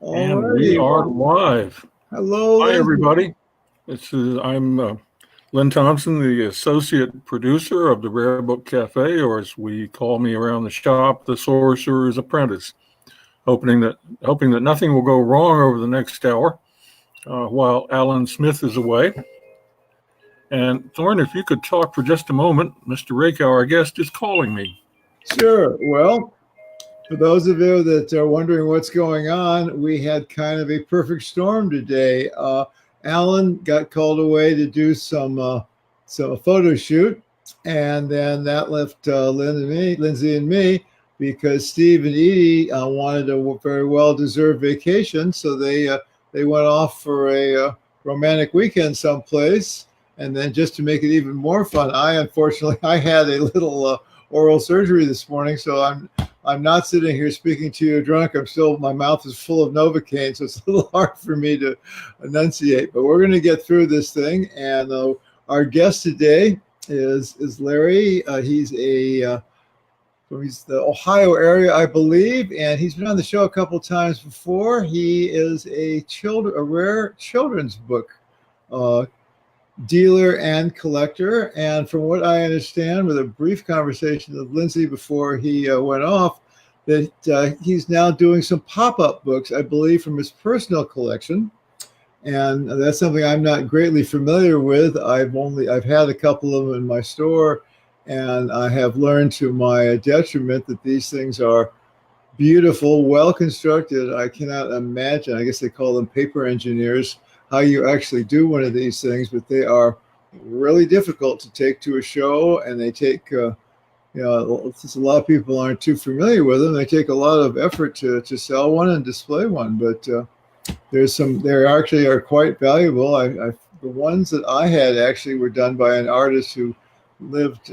All And we righty. are live. Hello, Hi, Lindsay. everybody. I'm Lynn Thompson, the associate producer of the Rare Book Cafe, or as we call me around the shop, the Sorcerer's Apprentice. Hoping that nothing will go wrong over the next hour while Alan Smith is away. And Thorne, if you could talk for just a moment, Mr. Rakow, our guest, is calling me. Sure. Well, for those of you that are wondering what's going on, we had kind of a perfect storm today. Alan got called away to do some photo shoot, and then that left Lindsay and me, because Steve and Edie wanted a very well-deserved vacation, so they went off for a romantic weekend someplace. And then just to make it even more fun, unfortunately I had a little oral surgery this morning, so I'm not sitting here speaking to you drunk. My mouth is full of Novocaine, so it's a little hard for me to enunciate. But we're going to get through this thing. And our guest today is Larry. He's from the Ohio area, I believe, and he's been on the show a couple of times before. He is a rare children's book dealer and collector, and from what I understand, with a brief conversation with Lindsay before he went off, that he's now doing some pop-up books, I believe, from his personal collection, and that's something I'm not greatly familiar with. I've had a couple of them in my store, and I have learned to my detriment that these things are beautiful, well constructed. I cannot imagine, I guess they call them paper engineers, how you actually do one of these things, but they are really difficult to take to a show, and they take, since a lot of people aren't too familiar with them, they take a lot of effort to sell one and display one. But they actually are quite valuable. The ones that I had actually were done by an artist who lived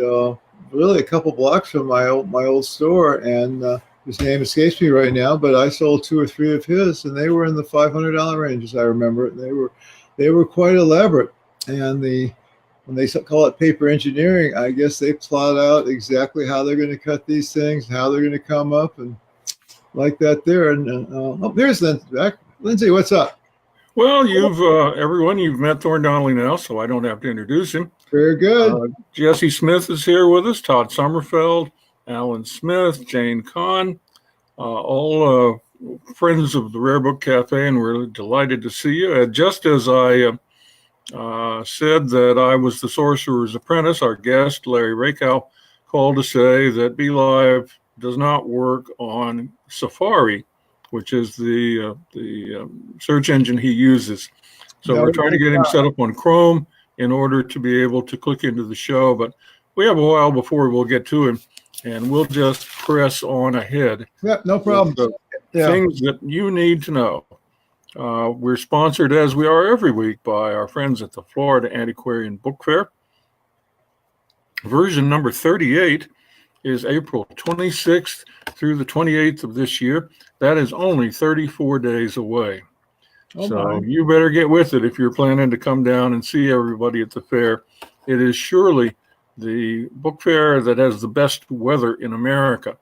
really a couple blocks from my old store, and his name escapes me right now, but I sold 2 or 3 of his, and they were in the $500 range, as I remember it. They were quite elaborate, and when they call it paper engineering, I guess they plot out exactly how they're going to cut these things, how they're going to come up, and like that there. And there's Lindsay back. Lindsay, what's up? Well, you've met Thorne Donnelley now, so I don't have to introduce him. Very good. Jesse Smith is here with us, Todd Sommerfeld, Alan Smith, Jane Kahn, all friends of the Rare Book Cafe, and we're delighted to see you. Just as I said that I was the Sorcerer's Apprentice, our guest, Larry Rakow, called to say that BeLive does not work on Safari, which is the search engine he uses. So we're trying to get him set up on Chrome in order to be able to click into the show, but we have a while before we'll get to him, and we'll just press on ahead. Yeah, no problem. Things that you need to know. We're sponsored, as we are every week, by our friends at the Florida Antiquarian Book Fair. Version number 38 is April 26th through the 28th of this year. That is only 34 days away. So you better get with it if you're planning to come down and see everybody at the fair. It is surely the book fair that has the best weather in America.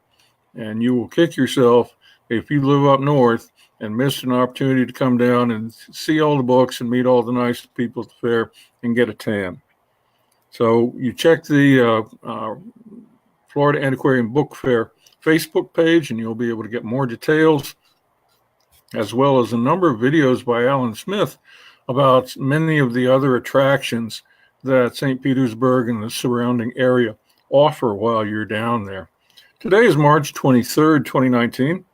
And you will kick yourself if you live up north and miss an opportunity to come down and see all the books and meet all the nice people at the fair and get a tan. So you check the Florida Antiquarian Book Fair Facebook page, and you'll be able to get more details, as well as a number of videos by Alan Smith about many of the other attractions that St. Petersburg and the surrounding area offer while you're down there. Today is March 23rd, 2019.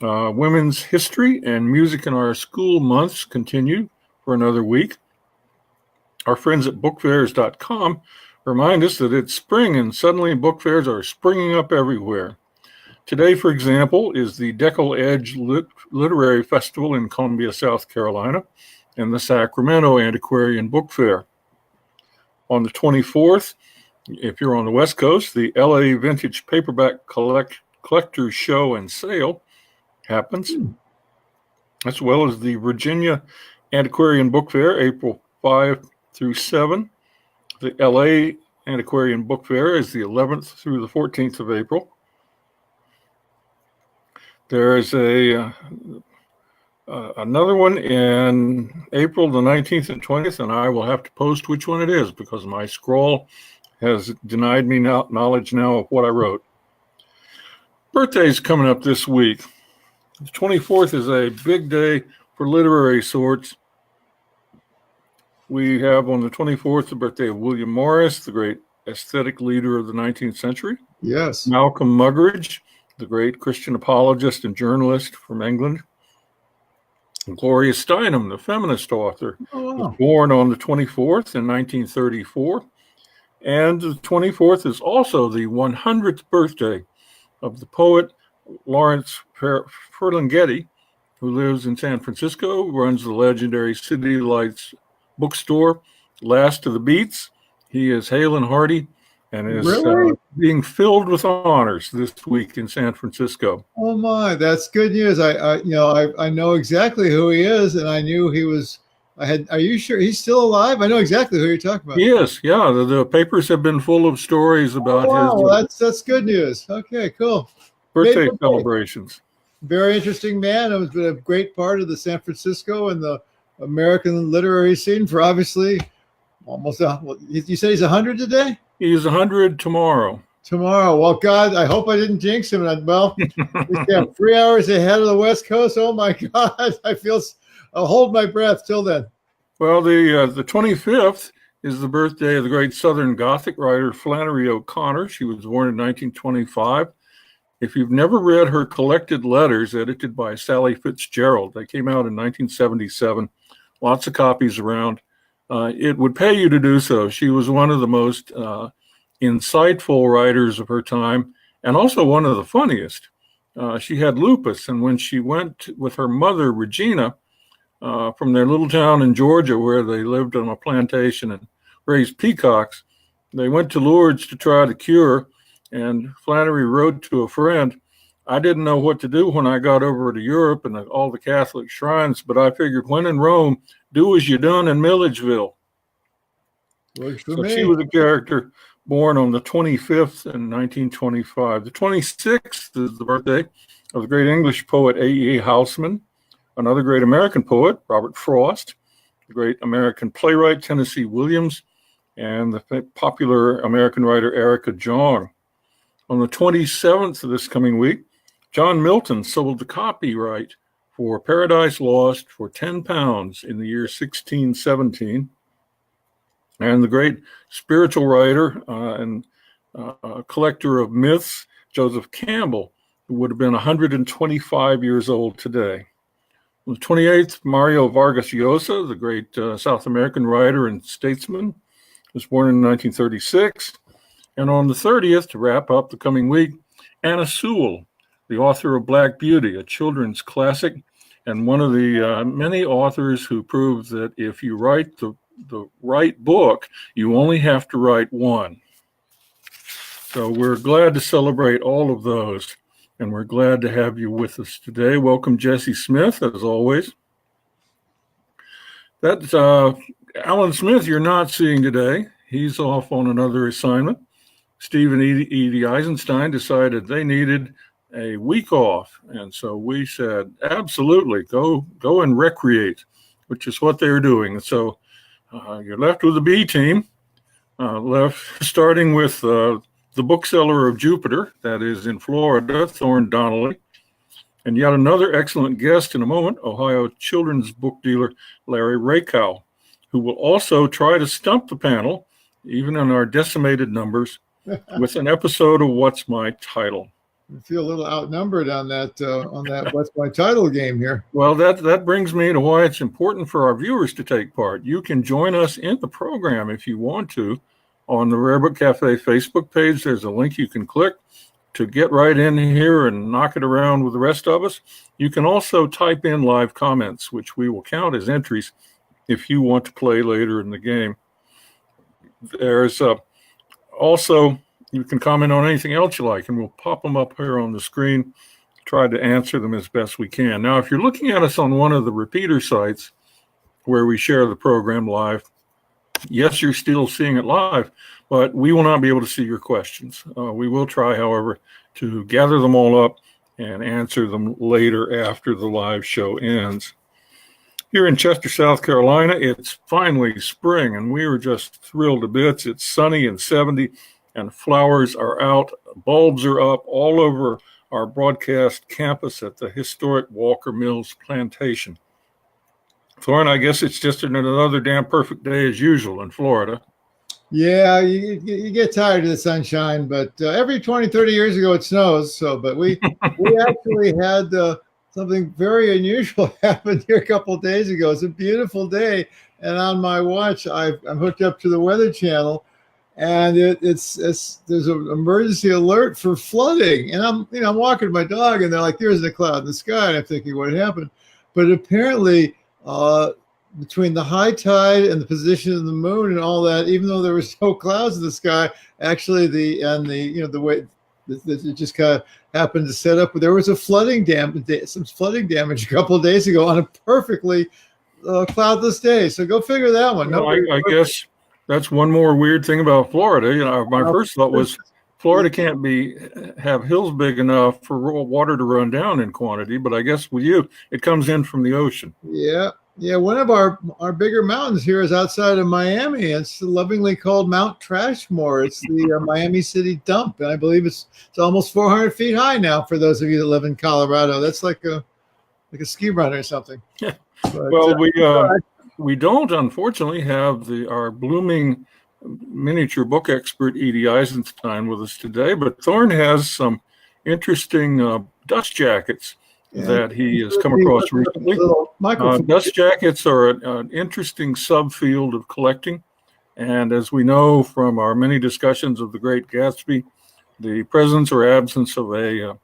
Women's History and Music in Our School months continue for another week. Our friends at bookfairs.com remind us that it's spring, and suddenly book fairs are springing up everywhere. Today, for example, is the Deckle Edge Literary Festival in Columbia, South Carolina, and the Sacramento Antiquarian Book Fair. On the 24th, if you're on the West Coast, the LA Vintage Paperback Collectors Show and Sale happens, as well as the Virginia Antiquarian Book Fair, April 5 through 7. The LA Antiquarian Book Fair is the 11th through the 14th of April. There is a another one in April the 19th and 20th, and I will have to post which one it is because my scroll has denied me knowledge now of what I wrote. Birthday's coming up this week. The 24th is a big day for literary sorts. We have on the 24th the birthday of William Morris, the great aesthetic leader of the 19th century. Yes. Malcolm Muggeridge, the great Christian apologist and journalist from England. Gloria Steinem, the feminist author, was born on the 24th in 1934. And the 24th is also the 100th birthday of the poet Lawrence Ferlinghetti, who lives in San Francisco, runs the legendary City Lights bookstore, Last of the Beats. He is hale and hearty and is being filled with honors this week in San Francisco. Oh my, that's good news. I know exactly who he is, and I knew he was. Are you sure he's still alive? I know exactly who you're talking about. Yes, yeah. The papers have been full of stories about his. That's good news. Okay, cool. Birthday celebrations. Very interesting man. He's been a great part of the San Francisco and the American literary scene for obviously almost. You said he's 100 today? He's 100 tomorrow. Tomorrow. Well, God, I hope I didn't jinx him. Well, we have 3 hours ahead of the West Coast. Oh my God, I'll hold my breath till then. Well, the 25th is the birthday of the great Southern Gothic writer Flannery Konnor. She was born in 1925. If you've never read her collected letters edited by Sally Fitzgerald, they came out in 1977, lots of copies around. It would pay you to do so. She was one of the most insightful writers of her time and also one of the funniest. She had lupus, and when she went with her mother, Regina, from their little town in Georgia where they lived on a plantation and raised peacocks, they went to Lourdes to try the cure. And Flannery wrote to a friend, I didn't know what to do when I got over to Europe and all the Catholic shrines, but I figured when in Rome, do as you done in Milledgeville. So she was a character born on the 25th in 1925. The 26th is the birthday of the great English poet A.E. Housman, another great American poet, Robert Frost, the great American playwright, Tennessee Williams, and the popular American writer, Erica Jong. On the 27th of this coming week, John Milton sold the copyright for Paradise Lost for £10 in the year 1617. And the great spiritual writer and collector of myths, Joseph Campbell, who would have been 125 years old today. On the 28th, Mario Vargas Llosa, the great South American writer and statesman, was born in 1936. And on the 30th, to wrap up the coming week, Anna Sewell, the author of Black Beauty, a children's classic, and one of the many authors who proved that if you write the right book, you only have to write one. So we're glad to celebrate all of those, and we're glad to have you with us today. Welcome, Jesse Smith, as always. That's Alan Smith you're not seeing today. He's off on another assignment. Steve and Edie Eisenstein decided they needed a week off. And so we said, absolutely, go and recreate, which is what they're doing. So you're left with the B team, starting with the bookseller of Jupiter, that is in Florida, Thorne Donnelley. And yet another excellent guest in a moment, Ohio children's book dealer, Larry Rakow, who will also try to stump the panel, even in our decimated numbers, with an episode of What's My Title? I feel a little outnumbered on that What's My Title game here. Well, that brings me to why it's important for our viewers to take part. You can join us in the program if you want to. On the Rare Book Cafe Facebook page, there's a link you can click to get right in here and knock it around with the rest of us. You can also type in live comments, which we will count as entries if you want to play later in the game. There's also, you can comment on anything else you like, and we'll pop them up here on the screen, try to answer them as best we can. Now, if you're looking at us on one of the repeater sites where we share the program live, yes, you're still seeing it live, but we will not be able to see your questions. We will try, however, to gather them all up and answer them later after the live show ends. Here in Chester, South Carolina, it's finally spring, and we are just thrilled to bits. It's sunny and 70, and flowers are out. Bulbs are up all over our broadcast campus at the historic Walker Mills Plantation. Thorne, I guess it's just another damn perfect day as usual in Florida. Yeah, you get tired of the sunshine, but every 20, 30 years ago it snows. But we actually had something very unusual happen here a couple of days ago. It's a beautiful day, and on my watch, I'm hooked up to the Weather Channel, and there's an emergency alert for flooding. And I'm walking my dog, and they're like, "There's a cloud in the sky," and I'm thinking, "What happened?" But apparently, between the high tide and the position of the moon and all that, even though there was no clouds in the sky, actually the way it just kind of happened to set up. There was some flooding damage a couple of days ago on a perfectly cloudless day. So go figure that one. Well, I guess that's one more weird thing about Florida. My first thought was Florida can't have hills big enough for water to run down in quantity, but I guess with you, it comes in from the ocean. Yeah, one of our bigger mountains here is outside of Miami. It's lovingly called Mount Trashmore. It's the Miami City Dump, and I believe it's almost 400 feet high now. For those of you that live in Colorado, that's like a ski run or something. Yeah. But, well, we don't unfortunately have our blooming miniature book expert Edie Eisenstein with us today, but Thorne has some interesting dust jackets that he has come across recently. Dust jackets are an interesting subfield of collecting. And as we know from our many discussions of The Great Gatsby, the presence or absence of a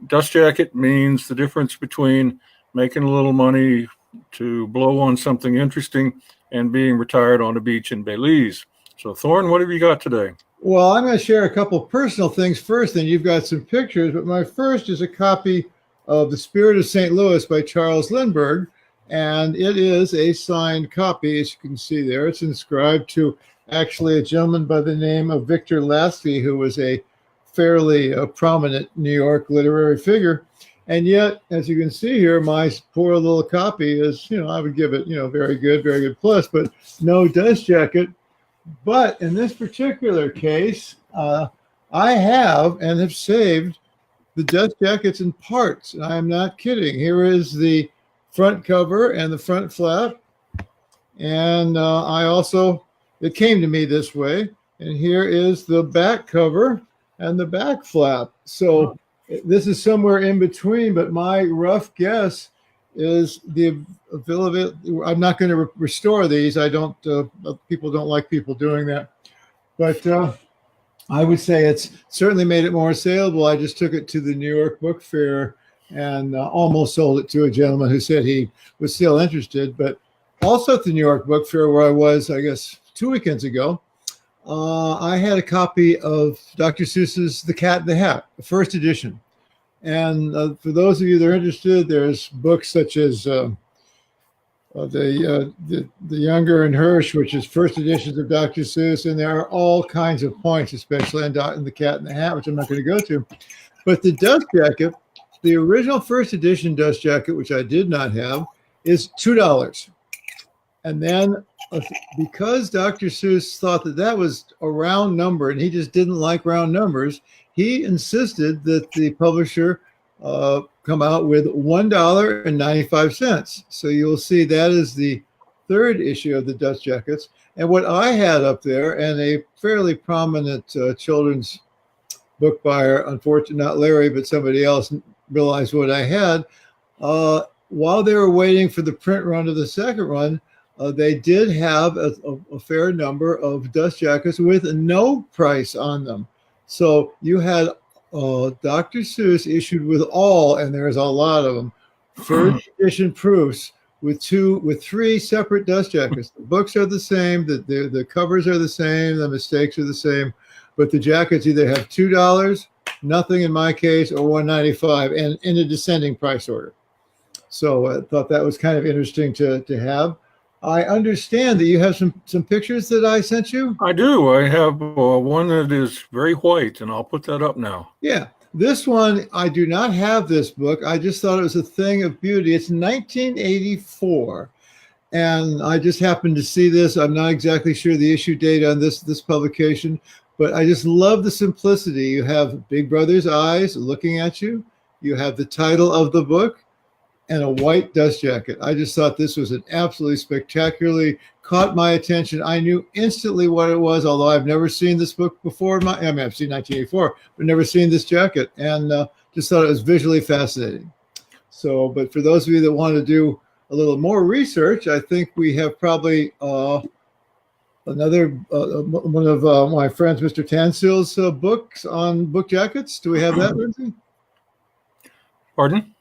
dust jacket means the difference between making a little money to blow on something interesting and being retired on a beach in Belize. So Thorne, what have you got today? Well, I'm going to share a couple personal things first, and you've got some pictures, but my first is a copy of The Spirit of St. Louis by Charles Lindbergh, and it is a signed copy, as you can see there. It's inscribed to actually a gentleman by the name of Victor Lasky, who was a fairly prominent New York literary figure. And yet, as you can see here, my poor little copy is, I would give it, very good plus, but no dust jacket. But in this particular case, I have saved the dust jackets in parts. And I'm not kidding. Here is the front cover and the front flap. And it came to me this way. And here is the back cover and the back flap. So this is somewhere in between, but my rough guess is the availability. I'm not going to restore these. I don't, people don't like people doing that. But I would say it's certainly made it more saleable. I just took it to the New York Book Fair and almost sold it to a gentleman who said he was still interested. But also at the New York Book Fair, where I was, I guess, 2 weekends ago, I had a copy of Dr. Seuss's The Cat in the Hat, the first edition. And for those of you that are interested, there's books such as the Younger and Hirsch, which is first editions of Dr. Seuss, and there are all kinds of points, especially in The Cat in the Hat, which I'm not going to go to. But the dust jacket, the original first edition dust jacket, which I did not have, is $2. And then because Dr. Seuss thought that was a round number, and he just didn't like round numbers, he insisted that the publisher come out with $1.95. So you'll see that is the third issue of the dust jackets. And what I had up there, and a fairly prominent children's book buyer, unfortunately not Larry, but somebody else realized what I had. While they were waiting for the print run of the second run, they did have a fair number of dust jackets with no price on them. So you had Dr. Seuss issued with all, and there's a lot of them, first edition proofs with three separate dust jackets. The books are the same, the covers are the same, the mistakes are the same, but the jackets either have $2, nothing in my case, or $1.95, and in a descending price order. So I thought that was kind of interesting to have. I understand that you have some pictures that I sent you. I do. I have one that is very white, and I'll put that up now. Yeah. This one, I do not have this book. I just thought it was a thing of beauty. It's 1984. And I just happened to see this. I'm not exactly sure the issue date on this publication, but I just love the simplicity. You have Big Brother's eyes looking at you. You have the title of the book and a white dust jacket. I just thought this was an absolutely spectacularly caught my attention. I knew instantly what it was, although I've never seen this book before. I've seen 1984, but never seen this jacket, and just thought it was visually fascinating. So, but for those of you that want to do a little more research, I think we have probably another one of my friends, Mr. Tansil's books on book jackets. Do we have that, Lindsay? Pardon?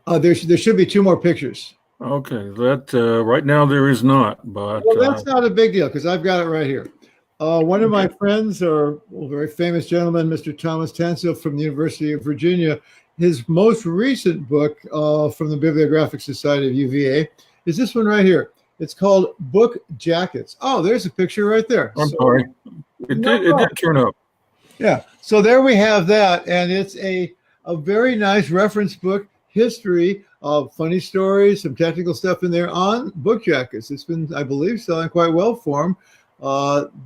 There should be 2 more pictures. Okay, that right now there is not, but well, that's not a big deal because I've got it right here. One of my friends, or a very famous gentleman, Mr. Thomas Tansil from the University of Virginia, his most recent book from the Bibliographic Society of UVA is this one right here. It's called Book Jackets. Oh, there's a picture right there. I'm sorry. It did turn up. Yeah. So there we have that. And it's a very nice reference book, history of funny stories, some technical stuff in there on book jackets. It's been, I believe, selling quite well for them.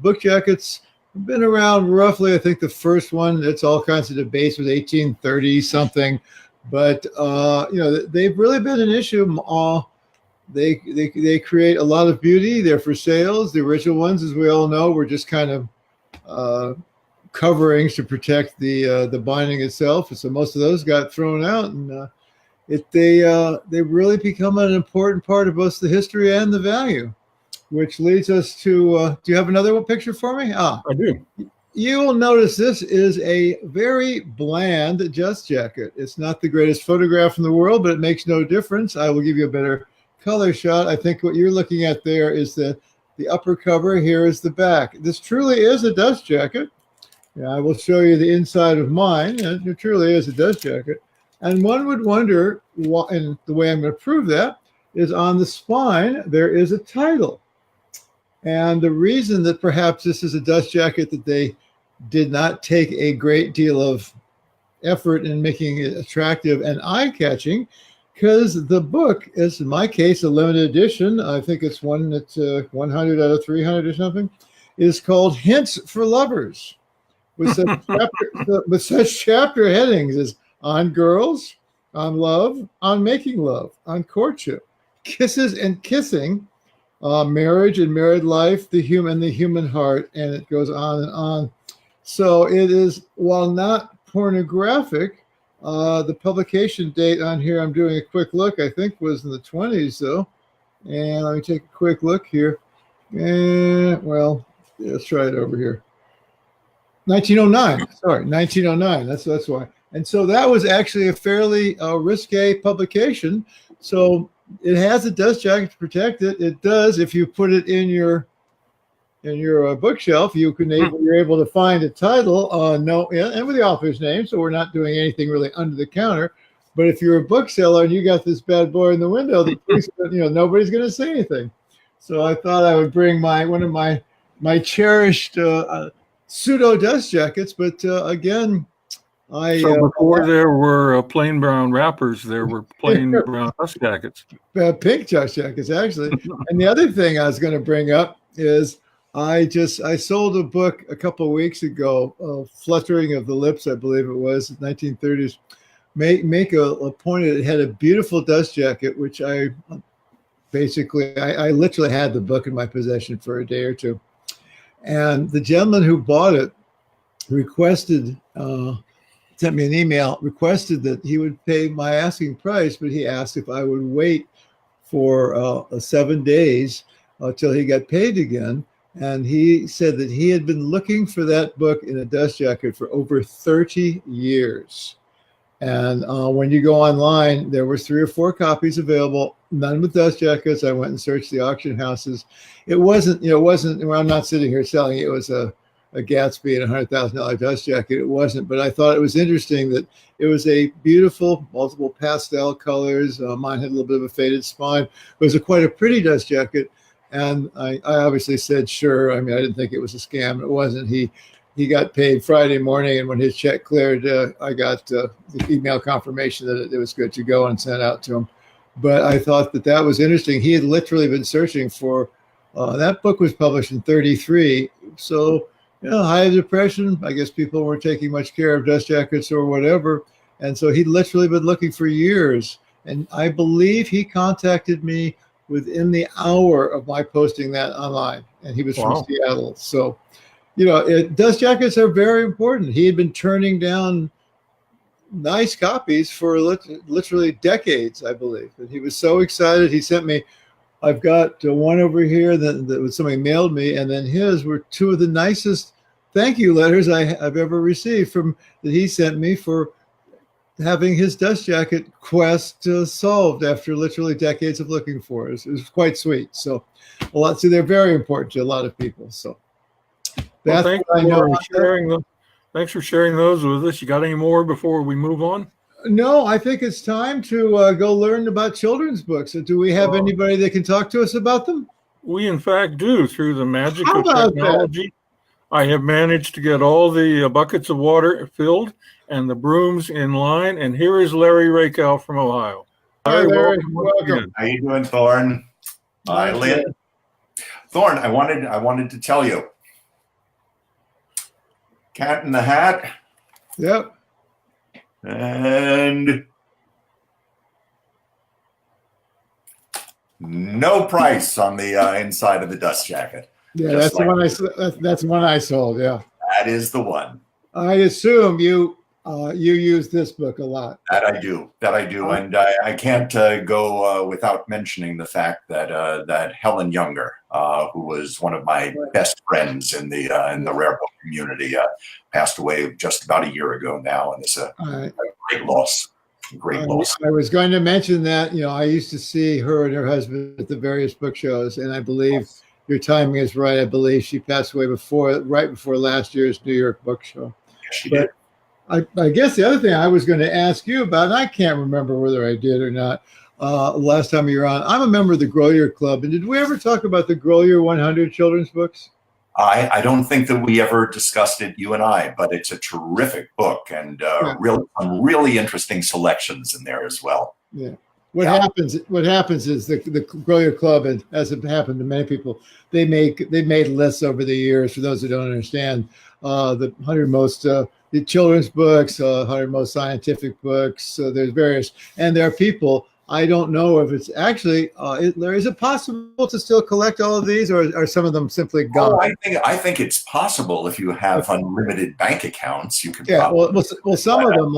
Book jackets have been around roughly, I think the first one, it's all kinds of debates, was 1830 something. But, they've really been an issue. They create a lot of beauty. They're for sales. The original ones, as we all know, were just kind of coverings to protect the binding itself. And so most of those got thrown out, and they really become an important part of both the history and the value, which leads us to, do you have another picture for me? I do. You will notice this is a very bland dust jacket. It's not the greatest photograph in the world, but it makes no difference. I will give you a better color shot. I think what you're looking at there is the upper cover. Here is the back. This truly is a dust jacket. Yeah, I will show you the inside of mine. And it truly is a dust jacket. And one would wonder, and the way I'm going to prove that is on the spine, there is a title. And the reason that perhaps this is a dust jacket that they did not take a great deal of effort in making it attractive and eye-catching, because the book is, in my case, a limited edition. I think it's one that's 100 out of 300 or something, is called Hints for Lovers, with such chapter headings as on girls, on love, on making love, on courtship, kisses and kissing, marriage and married life, the human heart, and it goes on and on. So it is, while not pornographic, the publication date on here, I'm doing a quick look, I think was in the 20s though. And let me take a quick look here. And well, let's try it over here. 1909, sorry, 1909, that's why. And so that was actually a fairly risque publication. So it has a dust jacket to protect it. It does, if you put it in your bookshelf, you're able to find a title, and with the author's name. So we're not doing anything really under the counter. But if you're a bookseller and you got this bad boy in the window, the police, nobody's going to say anything. So I thought I would bring one of my cherished pseudo dust jackets, but again. Before there were plain brown wrappers, there were plain brown dust jackets. Pink dust jackets, actually. And the other thing I was going to bring up is I sold a book a couple of weeks ago, Fluttering of the Lips, I believe it was, 1930s. Make a point that it had a beautiful dust jacket, which I literally had the book in my possession for a day or two. And the gentleman who bought it sent me an email, requested that he would pay my asking price, but he asked if I would wait for 7 days till he got paid again. And he said that he had been looking for that book in a dust jacket for over 30 years. And when you go online, there was 3 or 4 copies available, none with dust jackets. I went and searched the auction houses. It wasn't, well, I'm not sitting here selling it. It was a Gatsby and $100,000 dust jacket. It wasn't, but I thought it was interesting that it was a beautiful, multiple pastel colors. Mine had a little bit of a faded spine. It was quite a pretty dust jacket. And I obviously said, sure. I mean, I didn't think it was a scam. It wasn't. he got paid Friday morning, and when his check cleared, I got the email confirmation that it was good to go and sent out to him. But I thought that was interesting. He had literally been searching for that book was published in 1933. So, high depression. I guess people weren't taking much care of dust jackets or whatever. And so he'd literally been looking for years. And I believe he contacted me within the hour of my posting that online. And he was from Seattle. So, dust jackets are very important. He had been turning down nice copies for literally decades, I believe. And he was so excited. He sent me, I've got one over here that somebody mailed me, and then his were two of the nicest thank you letters I've ever received that he sent me for having his dust jacket quest solved after literally decades of looking for it. It was quite sweet. So they're very important to a lot of people. So that's thanks for sharing those with us. You got any more before we move on? No, I think it's time to go learn about children's books. Do we have anybody that can talk to us about them? We, in fact, do. Through the magic of technology, I have managed to get all the buckets of water filled and the brooms in line. And here is Larry Rakow from Ohio. Hi, Larry. Welcome. How you doing, Thorne? Hi, Lynn. Thorne, I wanted to tell you. Cat in the Hat. Yep. And no price on the inside of the dust jacket. Yeah, that's the one that's one I sold. Yeah, that is the one. I assume you use this book a lot. That I do, and I can't go without mentioning the fact that Helen Younger, who was one of my best friends in the rare book community, passed away just about a year ago now, and it's a great loss. Great loss. I was going to mention that I used to see her and her husband at the various book shows, and I believe your timing is right. I believe she passed away right before last year's New York Book Show. Yes, she did. I guess the other thing I was going to ask you about, and I can't remember whether I did or not, last time you were on, I'm a member of the Grolier Club. And did we ever talk about the Grolier 100 children's books? I don't think that we ever discussed it, you and I, but it's a terrific book and some really interesting selections in there as well. Yeah. What happens is the Grolier Club, and as it happened to many people, they made lists over the years. For those who don't understand, the 100 most the children's books, 100 most scientific books. There's various, and there are people. I don't know if it's actually. Is it possible to still collect all of these, or are some of them simply gone? Oh, I think it's possible if you have unlimited bank accounts. You could. Yeah. Well, some of them.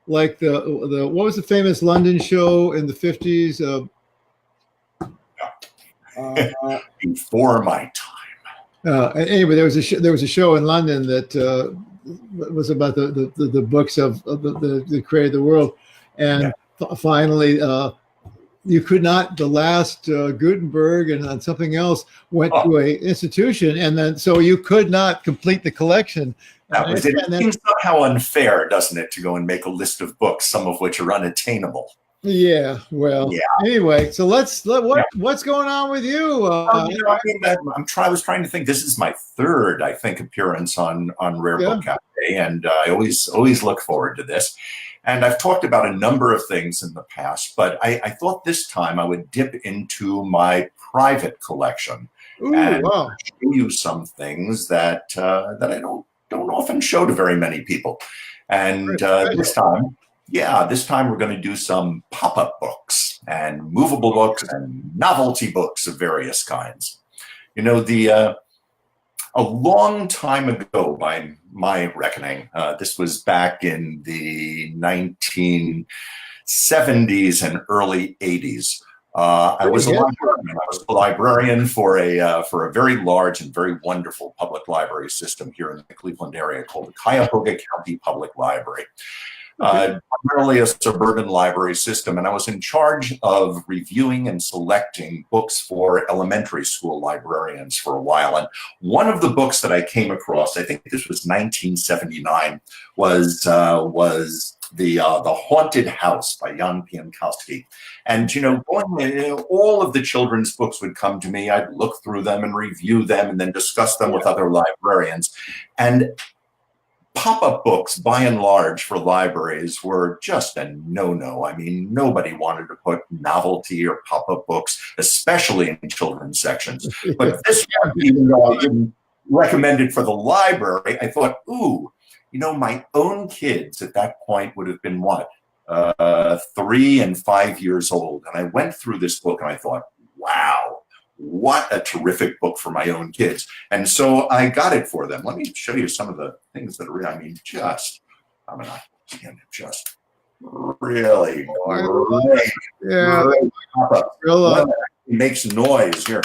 Like the what was the famous London show in the 50s? Before my time. Anyway, there was a show in London that was about the books of the created the world, and finally you could not. The last Gutenberg and something else went to a institution, and then so you could not complete the collection. That was it. It seems somehow unfair, doesn't it, to go and make a list of books, some of which are unattainable. Yeah. Well. Yeah. Anyway, so what's going on with you? I was trying to think. This is my third, I think, appearance on Rare Book Cafe, and I always look forward to this. And I've talked about a number of things in the past, but I thought this time I would dip into my private collection and show you some things that I don't often show to very many people. And this time we're going to do some pop-up books and movable books and novelty books of various kinds. A long time ago, by my reckoning, this was back in the 1970s and early 80s. I was a librarian for a very large and very wonderful public library system here in the Cleveland area called the Cuyahoga County Public Library. Primarily a suburban library system, and I was in charge of reviewing and selecting books for elementary school librarians for a while. And one of the books that I came across, I think this was 1979, was the Haunted House by Jan Pienkowski. And, all of the children's books would come to me. I'd look through them and review them and then discuss them with other librarians. And pop-up books, by and large, for libraries were just a no-no. I mean, nobody wanted to put novelty or pop-up books, especially in children's sections. But this one, even though I didn't recommend it for the library, I thought, ooh, you know, my own kids at that point would have been what? 3 and 5 years old. And I went through this book and I thought, wow, what a terrific book for my own kids. And so I got it for them. Let me show you some of the things that are, I mean, just, I mean, I can't just really great. Yeah. It makes noise here.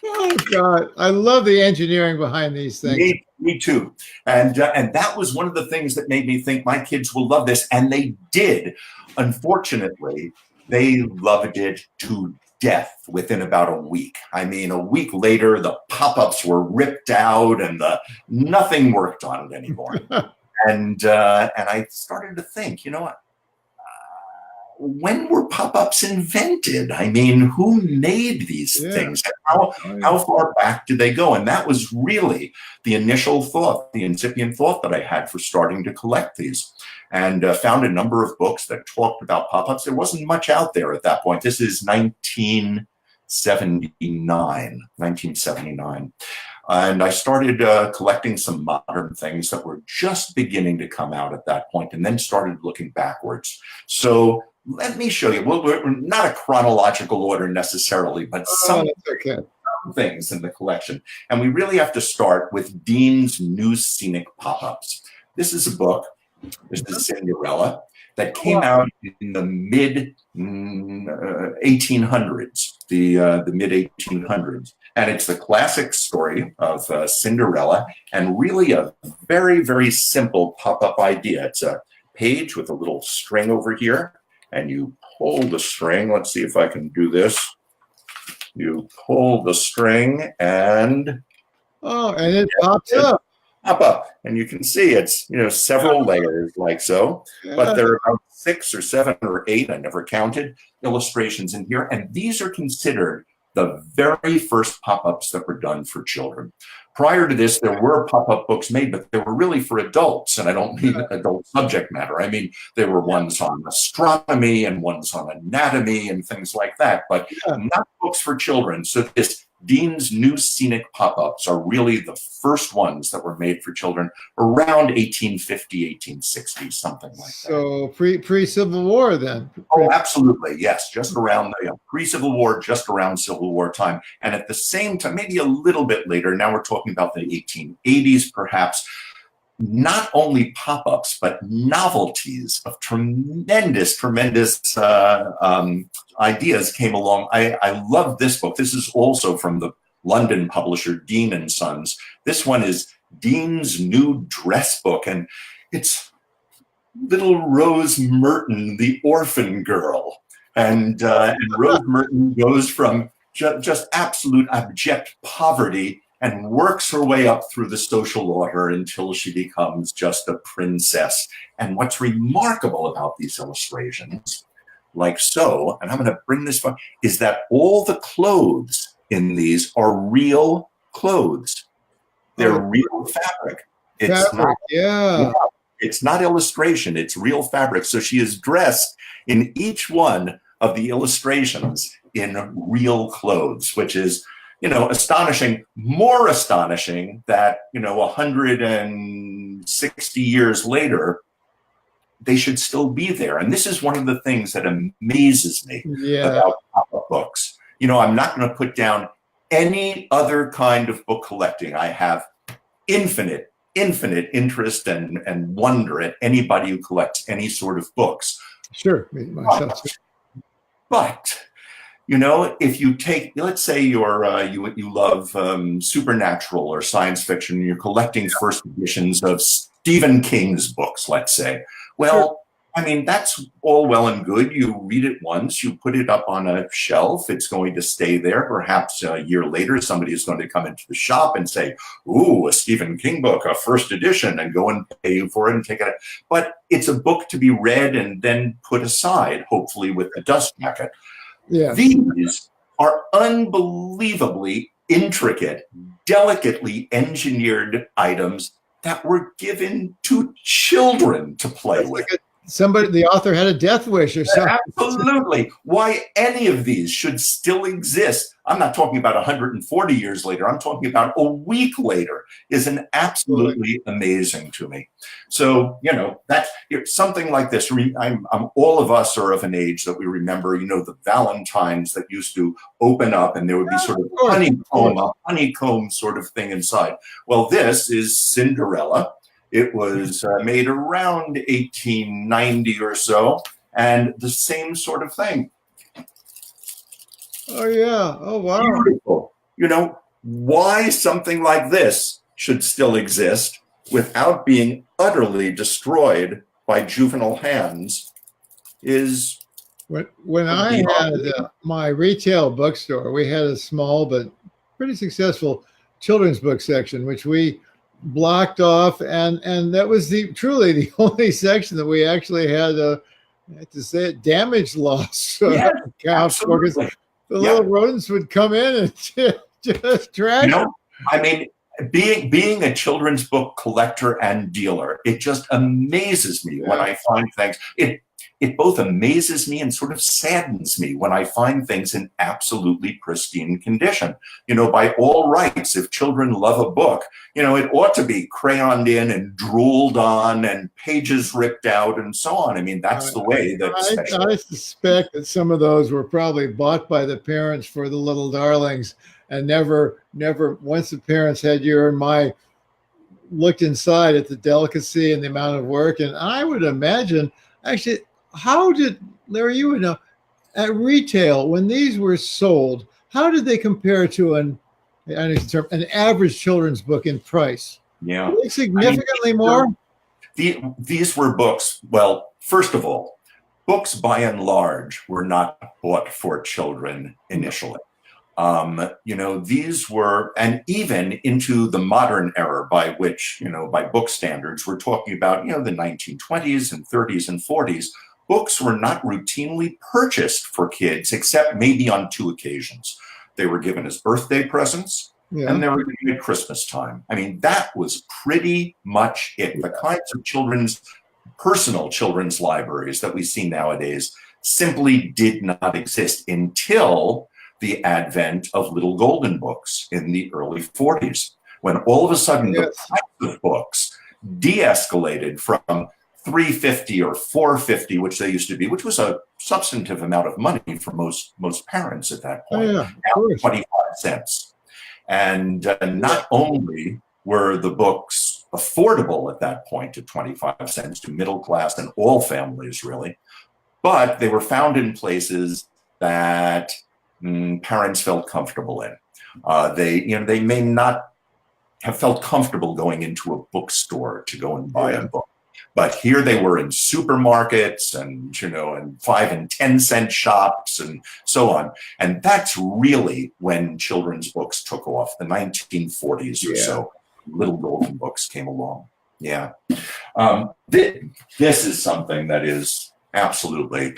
Oh, God. I love the engineering behind these things. Me too. And that was one of the things that made me think my kids will love this. And they did. Unfortunately, they loved it to death within about a week. I mean, a week later, the pop-ups were ripped out and nothing worked on it anymore. And I started to think, you know what? When were pop-ups invented? I mean, who made these things? How far back did they go? And that was really the initial thought, the incipient thought that I had for starting to collect these. And found a number of books that talked about pop-ups. There wasn't much out there at that point. This is 1979. And I started collecting some modern things that were just beginning to come out at that point, and then started looking backwards. So let me show you. Well, we're not a chronological order necessarily, but some things in the collection. And we really have to start with Dean's New Scenic Pop-Ups. This is a book. This is Cinderella that came out in the mid 1800s, the mid 1800s. And it's the classic story of Cinderella, and really a very, very simple pop-up idea. It's a page with a little string over here, and you pull the string. Let's see if I can do this. You pull the string and... Oh, and it pops up. Pop up, and you can see it's, you know, several layers like so, but there are about 6 or 7 or 8, I never counted, illustrations in here, and these are considered the very first pop-ups that were done for children. Prior to this, there were pop-up books made, but they were really for adults, and I don't mean adult subject matter. I mean, there were ones on astronomy and ones on anatomy and things like that, but not books for children. So this Dean's New Scenic Pop-Ups are really the first ones that were made for children around 1850, 1860, something like that. So pre-Civil War then? Oh, absolutely, yes. Just around the pre-Civil War, just around Civil War time. And at the same time, maybe a little bit later, now we're talking about the 1880s perhaps, not only pop-ups, but novelties of tremendous ideas came along. I love this book. This is also from the London publisher, Dean and Sons. This one is Dean's New Dress Book, and it's little Rose Merton, the orphan girl. And Rose Merton goes from just absolute abject poverty and works her way up through the social order until she becomes just a princess. And what's remarkable about these illustrations, like so, and I'm going to bring this one, is that all the clothes in these are real clothes. They're real fabric. It's not illustration, it's real fabric. So she is dressed in each one of the illustrations in real clothes, which is, you know, astonishing, more astonishing that, you know, 160 years later, they should still be there. And this is one of the things that amazes me about pop-up books. You know, I'm not going to put down any other kind of book collecting. I have infinite interest and wonder at anybody who collects any sort of books. Sure, myself. But you know, if you take, let's say you're you love supernatural or science fiction, and you're collecting first editions of Stephen King's books, let's say. Well, I mean, that's all well and good. You read it once, you put it up on a shelf, it's going to stay there. Perhaps a year later, somebody is going to come into the shop and say, ooh, a Stephen King book, a first edition, and go and pay for it and take it. But it's a book to be read and then put aside, hopefully with a dust jacket. Yeah. These are unbelievably intricate, delicately engineered items that were given to children to play with. Somebody, the author had a death wish or something. Absolutely. Why any of these should still exist, I'm not talking about 140 years later, I'm talking about a week later, is an absolutely amazing to me. So, that's something like this. All of us are of an age that we remember, the Valentines that used to open up and there would be sort of a honeycomb sort of thing inside. Well, this is Cinderella. It was made around 1890 or so, and the same sort of thing. Oh, yeah. Oh, wow. Beautiful. Why something like this should still exist without being utterly destroyed by juvenile hands is... When I had my retail bookstore, we had a small but pretty successful children's book section, which we blocked off, and that was truly the only section that we actually had I have to say it, damage loss accounts for, because the little rodents would come in and just trash them. I mean, being a children's book collector and dealer, it just amazes me when I find things. It both amazes me and sort of saddens me when I find things in absolutely pristine condition. By all rights, if children love a book, it ought to be crayoned in and drooled on and pages ripped out and so on. I mean, that's the way that... I suspect that some of those were probably bought by the parents for the little darlings, and never, once the parents had your and my looked inside at the delicacy and the amount of work. And I would imagine, actually, how did, Larry, you would know, at retail, when these were sold, how did they compare to an average children's book in price? Yeah. Were they significantly more? These were books, well, first of all, books by and large were not bought for children initially. These were, and even into the modern era by which, by book standards, we're talking about, the 1920s and 30s and 40s, books were not routinely purchased for kids, except maybe on 2 occasions. They were given as birthday presents, and they were given at Christmas time. I mean, that was pretty much it. The kinds of personal children's libraries that we see nowadays simply did not exist until the advent of little golden books in the early 40s, when all of a sudden the price of books de-escalated from $3.50 or $4.50, which they used to be, which was a substantive amount of money for most parents at that point. Now 25 cents. And not only were the books affordable at that point to 25 cents to middle class and all families really, but they were found in places that parents felt comfortable in. They may not have felt comfortable going into a bookstore to go and buy a book. But here they were in supermarkets and, and 5 and 10 cent shops and so on. And that's really when children's books took off, the 1940s or so. Little golden books came along. Yeah. This is something that is absolutely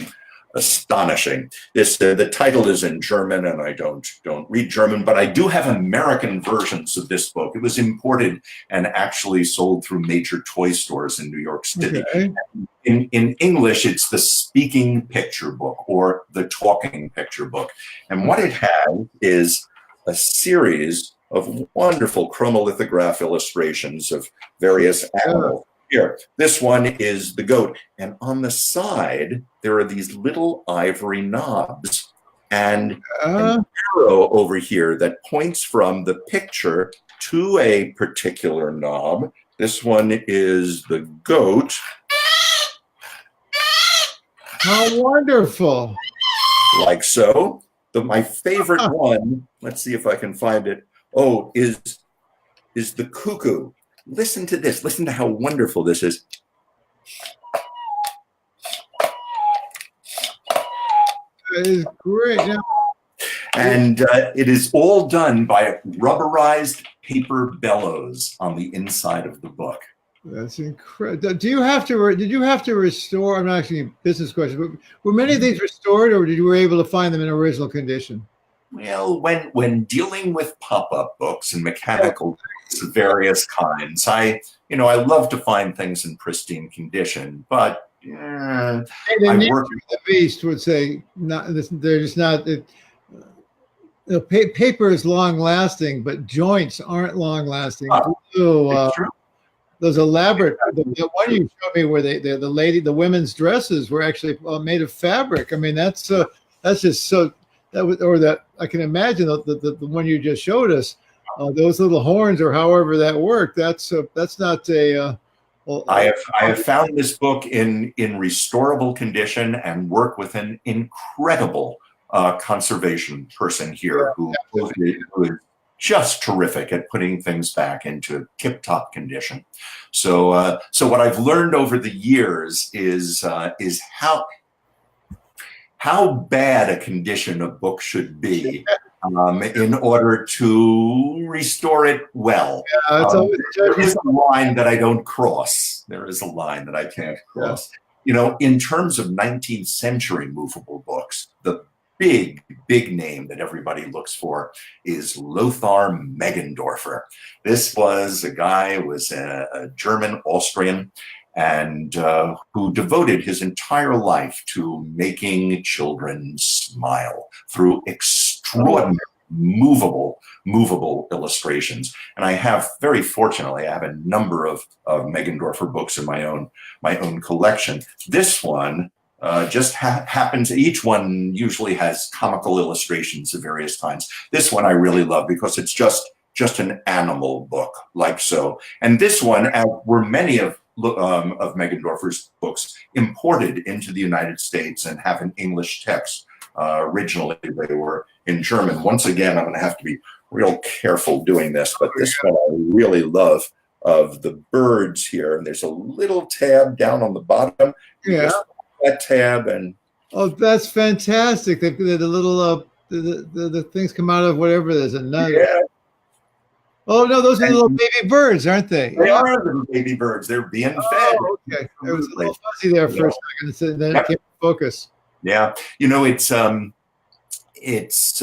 astonishing. The title is in German, and I don't read German, but I do have American versions of this book. It was imported and actually sold through major toy stores in New York City. Okay. In English, it's the Speaking Picture Book or the Talking Picture Book. And what it has is a series of wonderful chromolithograph illustrations of various animals. Here, this one is the goat, and on the side there are these little ivory knobs and an arrow over here that points from the picture to a particular knob. This one is the goat. How wonderful! Like so. My favorite one, let's see if I can find it. Oh, is the cuckoo. Listen to this. Listen to how wonderful this is. That is great. Yeah. And it is all done by rubberized paper bellows on the inside of the book. That's incredible. Did you have to restore? I'm not asking you a business question, but were many of these restored, or were you able to find them in original condition? Well, when dealing with pop-up books and mechanical books of various kinds. I love to find things in pristine condition, but The I nature work. of the beast would say they're just not. Paper is long lasting, but joints aren't long lasting. It's true. Those elaborate, the one you showed me where the women's dresses were actually made of fabric. I mean, that's just so I can imagine the one you just showed us, those little horns or however that worked. That's not a. I have found this book in restorable condition and work with an incredible conservation person here who is just terrific at putting things back into tip-top condition. So what I've learned over the years is how bad a condition a book should be in order to restore it well. There is a line that I don't cross. There is a line that I can't cross. In terms of 19th century movable books, the big name that everybody looks for is Lothar Meggendorfer. This was a guy who was a German Austrian and who devoted his entire life to making children smile through extraordinary movable illustrations. And very fortunately, I have a number of Meggendorfer books in my own collection. This one just happens. Each one usually has comical illustrations of various kinds. This one I really love because it's just an animal book, like so. And this one, as were many of Meggendorfer's books, imported into the United States and have an English text. Originally, they were in German. Once again, I'm going to have to be real careful doing this, but this one I really love, of the birds here. And there's a little tab down on the bottom. Yeah. That tab and that's fantastic. The little the things come out of whatever there's a nut. Yeah. Oh no, those are little baby birds, aren't they? They are little baby birds. They're being fed. Okay, there was a little fuzzy there for a second, and then it came to focus. Yeah, it's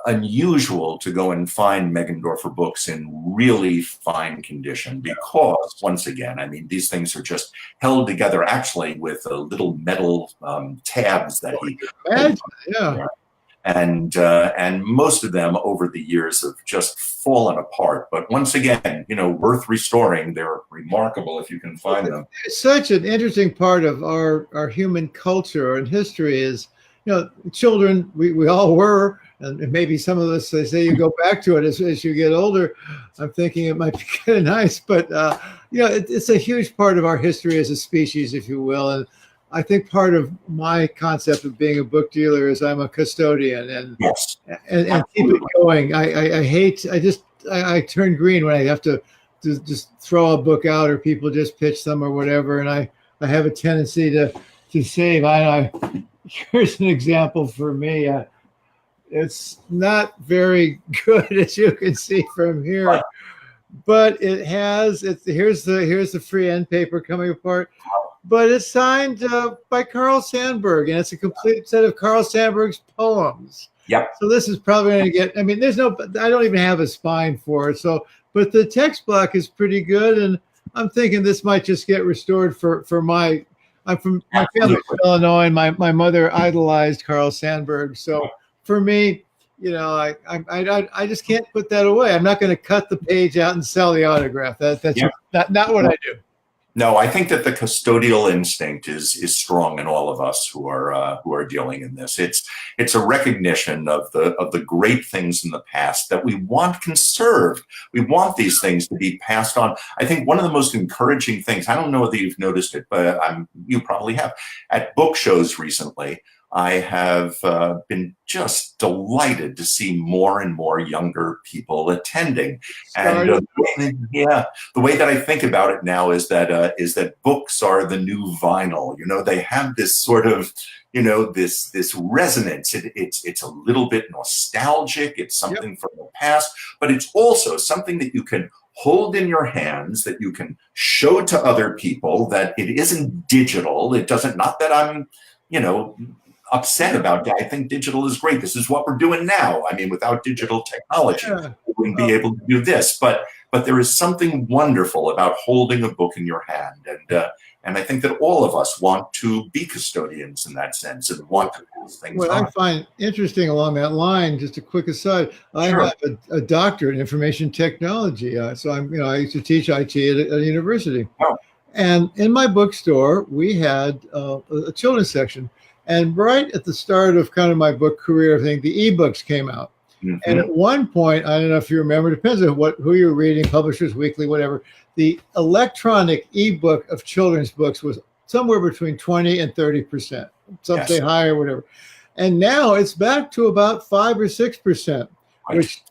unusual to go and find Meggendorfer books in really fine condition because, once again, I mean, these things are just held together actually with little metal tabs that he. Yeah. And most of them over the years have just fallen apart. But once again, worth restoring. They're remarkable if you can find them. It's such an interesting part of our human culture and history is, children, we all were, and maybe some of us, they say you go back to it as you get older. I'm thinking it might be kind of nice, but, it's a huge part of our history as a species, if you will. And I think part of my concept of being a book dealer is I'm a custodian and keep it going. I turn green when I have to just throw a book out or people just pitch them or whatever. And I have a tendency to save. Here's an example for me. It's not very good, as you can see from here, but here's the free end paper coming apart. But it's signed by Carl Sandburg, and it's a complete set of Carl Sandburg's poems. Yep. So this is probably going to get. I mean, I don't even have a spine for it. So, but the text block is pretty good, and I'm thinking this might just get restored for my. I'm from my family from Illinois, and my mother idolized Carl Sandburg. So for me, I just can't put that away. I'm not going to cut the page out and sell the autograph. That's not what I do. No, I think that the custodial instinct is strong in all of us who are dealing in this. It's a recognition of the great things in the past that we want conserved. We want these things to be passed on. I think one of the most encouraging things, I don't know whether you've noticed it, but you probably have, at book shows recently, I have been just delighted to see more and more younger people attending. And the way that I think about it now is that books are the new vinyl. They have this sort of, this resonance. It's a little bit nostalgic. It's something from the past, but it's also something that you can hold in your hands, that you can show to other people, that it isn't digital. It doesn't, not that I'm, upset about that. I think digital is great. This is what we're doing now. I mean, without digital technology, we wouldn't be able to do this. But but there is something wonderful about holding a book in your hand. And I think that all of us want to be custodians in that sense and want to pass things What on. I find interesting along that line, just a quick aside, I Sure. have a doctorate in information technology. So I used to teach IT at a university. Oh. And in my bookstore, we had a children's section. And right at the start of kind of my book career, I think the ebooks came out. Mm-hmm. And at one point, I don't know if you remember, depends on who you're reading, Publishers Weekly, whatever, the electronic ebook of children's books was somewhere between 20 and 30%, some say higher, whatever. And now it's back to about 5 or 6%, which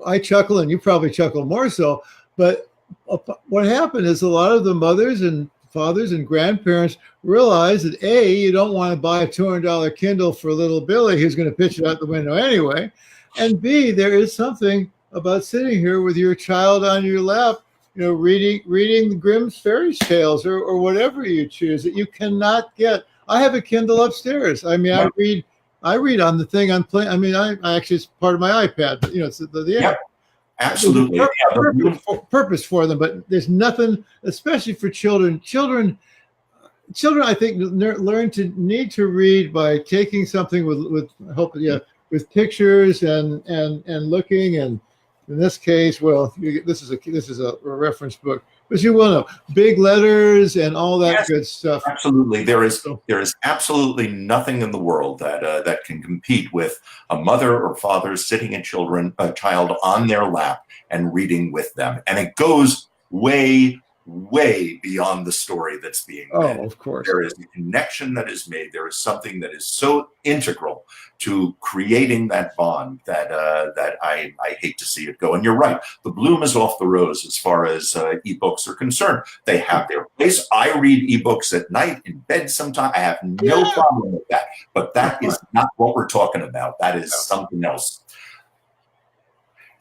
I chuckle, and you probably chuckle more so. But what happened is a lot of the mothers and fathers and grandparents realize that A, you don't want to buy a $200 Kindle for little Billy who's going to pitch it out the window anyway. And B, there is something about sitting here with your child on your lap, reading the Grimm's fairy tales or whatever you choose that you cannot get. I have a Kindle upstairs. I mean, I read on the thing I'm playing. I mean, I actually, it's part of my iPad, but it's the app. Absolutely. Purpose for them, but there's nothing, especially for children. Children, I think, need to read by taking something with pictures and looking, and in this case, this is a reference book, but you will know big letters and all that good stuff. Absolutely, there is absolutely nothing in the world that can compete with a mother or father sitting a child on their lap and reading with them, and it goes way beyond the story that's being read. Oh, of course. There is a connection that is made. There is something that is so integral to creating that bond that I hate to see it go. And you're right. The bloom is off the rose as far as ebooks are concerned. They have their place. I read ebooks at night in bed sometimes. I have no problem with that. But that is not what we're talking about. That is something else.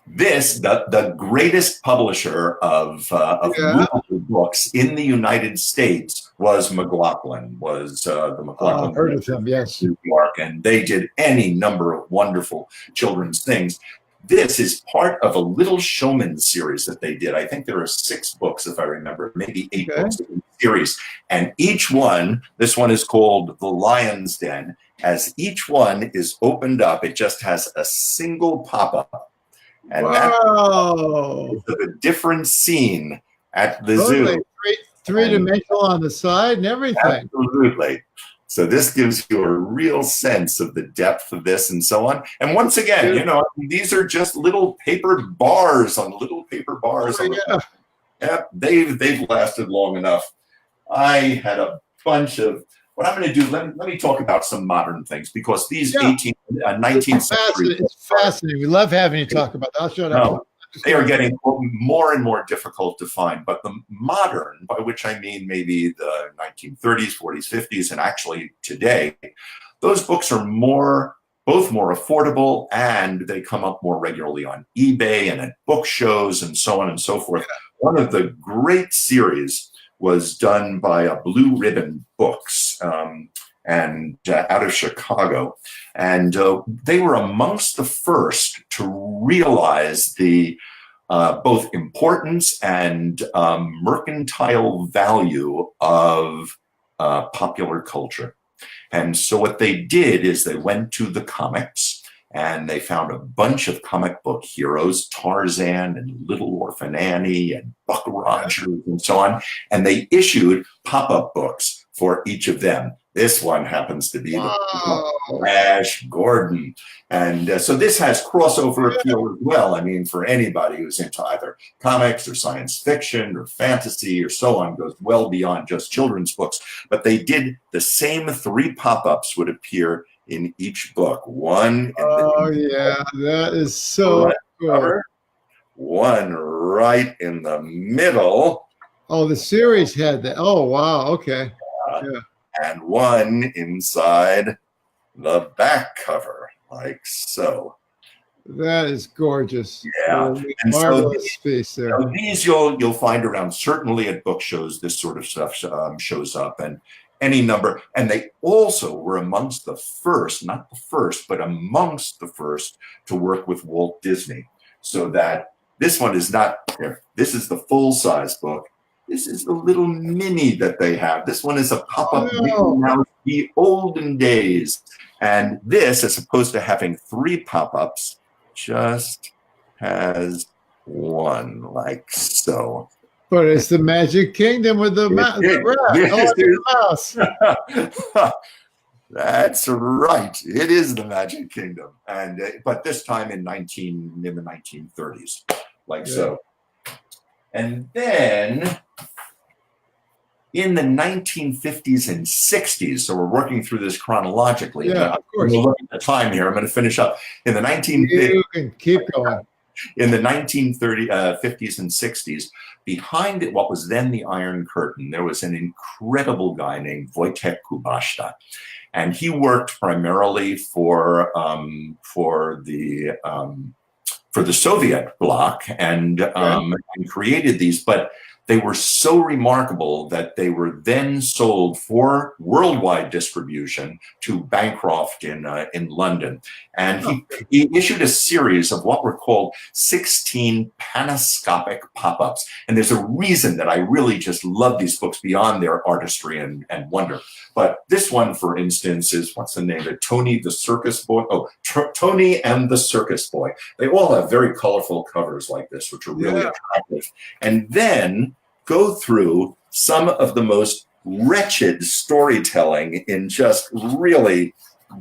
The greatest publisher of movable books in the United States was McLaughlin, the McLaughlin. Heard of him, yes. New York, and they did any number of wonderful children's things. This is part of a Little Showman series that they did. I think there are 6 books, if I remember, maybe 8 books in the series. And each one, this one is called The Lion's Den. As each one is opened up, it just has a single pop-up. And that's a different scene at the zoo. Three-dimensional on the side and everything. Absolutely. So this gives you a real sense of the depth of this and so on. And once again, these are just little paper bars on little paper bars. They've lasted long enough. I had a bunch of. What I'm going to do, let me talk about some modern things, because these 19th century. It's fascinating. We love having you talk about that. I'll shut up. They are getting more and more difficult to find. But the modern, by which I mean maybe the 1930s, 40s, 50s, and actually today, those books are both more affordable, and they come up more regularly on eBay and at book shows and so on and so forth. One of the great series was done by a Blue Ribbon Books and out of Chicago. And they were amongst the first to realize the both importance and mercantile value of popular culture. And so what they did is they went to the comics, and they found a bunch of comic book heroes, Tarzan and Little Orphan Annie and Buck Rogers and so on. And they issued pop-up books for each of them. This one happens to be the Flash Gordon. And so this has crossover appeal as well. I mean, for anybody who's into either comics or science fiction or fantasy or so on, goes well beyond just children's books. But they did the same 3 pop-ups would appear in each book. One that is so cool. One right in the middle. Oh, the series had that. Oh, wow. Okay. And one inside the back cover, like so. That is gorgeous. Yeah. And marvelous space there. These you'll find around, certainly at book shows. This sort of stuff shows up, and any number. And they also were amongst the first, not the first, but amongst the first to work with Walt Disney, so that This one is not here. This is the full-size book. This is the little mini that they have. This one is a pop-up Mickey Mouse, the olden days. And this, as opposed to having 3 pop-ups, just has one, like so. But it's the Magic Kingdom with the mouse. That's right. It is the Magic Kingdom, and but this time in the 1930s, like so. And then in the 1950s and 60s, so we're working through this chronologically. Yeah, of course. We'll look at the time here. I'm going to finish up in the 1950s. You can keep going. In the 50s and 60s, behind it, what was then the Iron Curtain, there was an incredible guy named Wojtek Kubaszta. And he worked primarily for the Soviet bloc and created these, but they were so remarkable that they were then sold for worldwide distribution to Bancroft in London. And he issued a series of what were called 16 panoscopic pop-ups. And there's a reason that I really just love these books beyond their artistry and wonder. But this one, for instance, is, what's the name of it? Tony the Circus Boy. Oh, Tony and the Circus Boy. They all have very colorful covers like this, which are really attractive. And then go through some of the most wretched storytelling in just really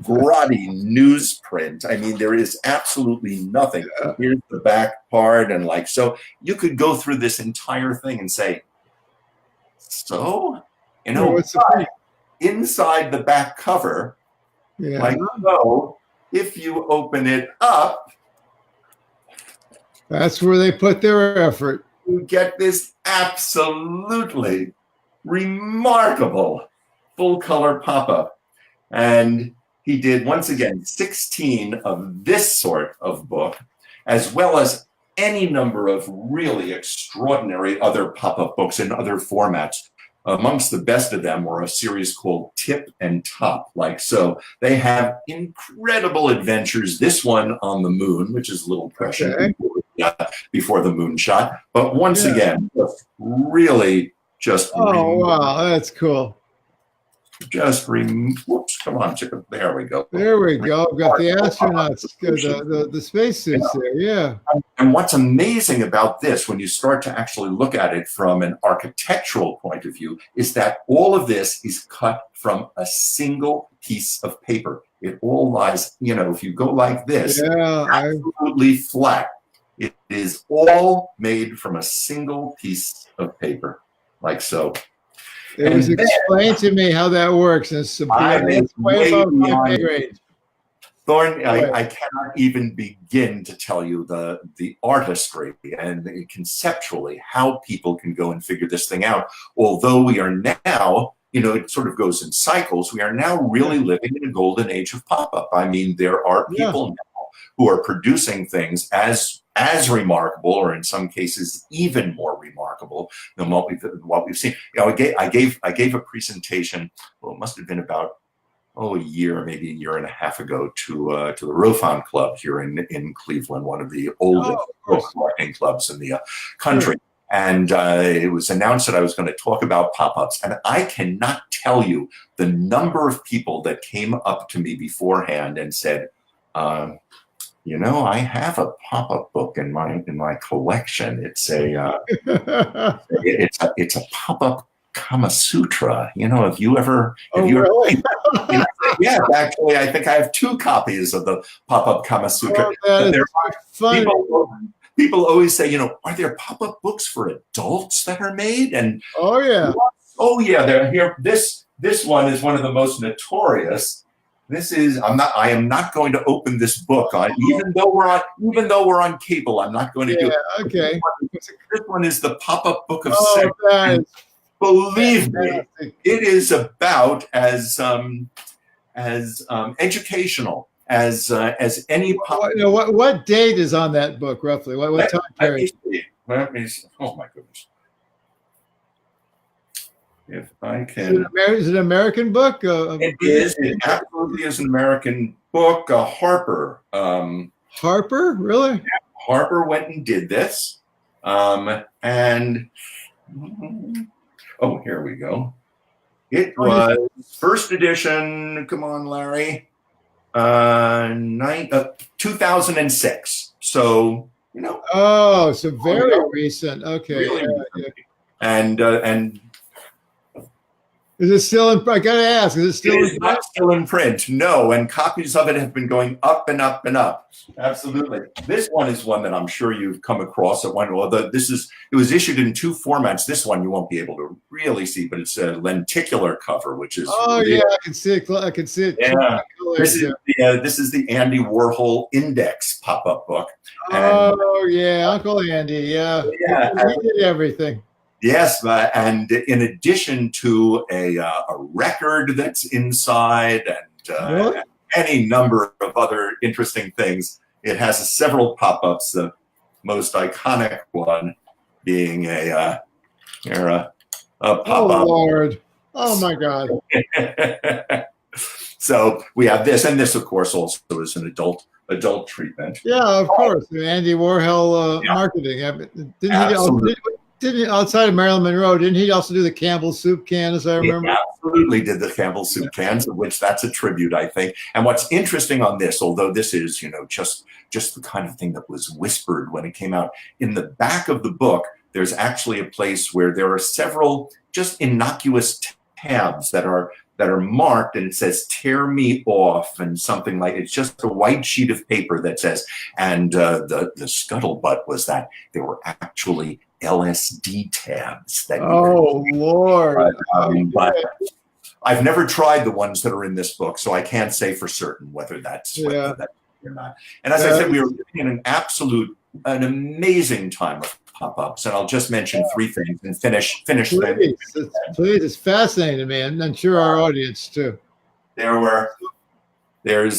grotty newsprint. I mean, there is absolutely nothing. Here's the back part, and like so. You could go through this entire thing and say, so, you know, inside the back cover, like so, if you open it up, that's where they put their effort. You get this absolutely remarkable full color pop-up. And he did, once again, 16 of this sort of book, as well as any number of really extraordinary other pop-up books in other formats. Amongst the best of them were a series called Tip and Top, like so. They have incredible adventures. This one on the moon, which is a little prescient before the moon shot. But once again, really just... Oh, wow, that's cool. Just whoops, come on, chicken. There we go. There we go. Got the astronauts, the spacesuits there, yeah. And what's amazing about this, when you start to actually look at it from an architectural point of view, is that all of this is cut from a single piece of paper. It all lies, you know, if you go like this, absolutely flat. It is all made from a single piece of paper, like so. It was explained to me how that works. And it's way above my grade. Thorne, I cannot even begin to tell you the artistry and conceptually how people can go and figure this thing out. Although we are now, you know, it sort of goes in cycles. We are now really living in a golden age of pop-up. I mean, there are people now who are producing things as remarkable, or in some cases even more remarkable than what we've seen. You know, I gave a presentation. Well, it must have been about a year, maybe a year and a half ago, to the Rofon Club here in Cleveland, one of the oldest book collecting clubs in the country. And it was announced that I was going to talk about pop-ups. And I cannot tell you the number of people that came up to me beforehand and said, you know, I have a pop-up book in my collection. It's a it's a pop-up Kama Sutra. You know, have you ever? Really? Yeah, actually, I think I have 2 copies of the pop-up Kama Sutra. Funny. People always say, you know, are there pop-up books for adults that are made? And they're here. This one is one of the most notorious. This is I am not going to open this book on, even though we're on cable. I'm not going to do it. Okay. This one is the pop-up book of sex. Believe me, it is about as educational as any pop. What date is on that book roughly? What time period? Let me see. Oh my goodness. If I can. Is it an American book? It is. It absolutely is an American book. Harper. Harper? Really? Harper went and did this. And oh, here we go. It was first edition. Come on, Larry. 2006. So, you know. Oh, so very recent. Okay. Really and is it still in? I gotta ask. Is it still? It is not still in print. No, and copies of it have been going up and up and up. Absolutely. This one is one that I'm sure you've come across at one. Although it was issued in 2 formats. This one you won't be able to really see, but it's a lenticular cover, which is. Oh really, yeah, I can see it. I can see it. Yeah. This is the Andy Warhol Index pop-up book. Oh yeah, Uncle Andy. Yeah. He did everything. Yes, and in addition to a record that's inside and any number of other interesting things, it has several pop-ups. The most iconic one being a pop-up. Oh Lord! Oh my God! So we have this, and this, of course, also is an adult treatment. Yeah, of course. Andy Warhol marketing. Didn't he, outside of Marilyn Monroe, didn't he also do the Campbell soup can, as I remember? He absolutely did the Campbell soup cans, of which that's a tribute, I think. And what's interesting on this, although this is, just the kind of thing that was whispered when it came out, in the back of the book, there's actually a place where there are several just innocuous tabs that are marked, and it says "tear me off" and something like it's just a white sheet of paper that says. And the scuttlebutt was that there were actually LSD tabs. Lord! But I've never tried the ones that are in this book, so I can't say for certain whether that's or not. And as I said, we were living in an amazing time of pop-ups, and I'll just mention 3 things and finish them. Please, it's fascinating to me, and I'm sure our audience too. I'm going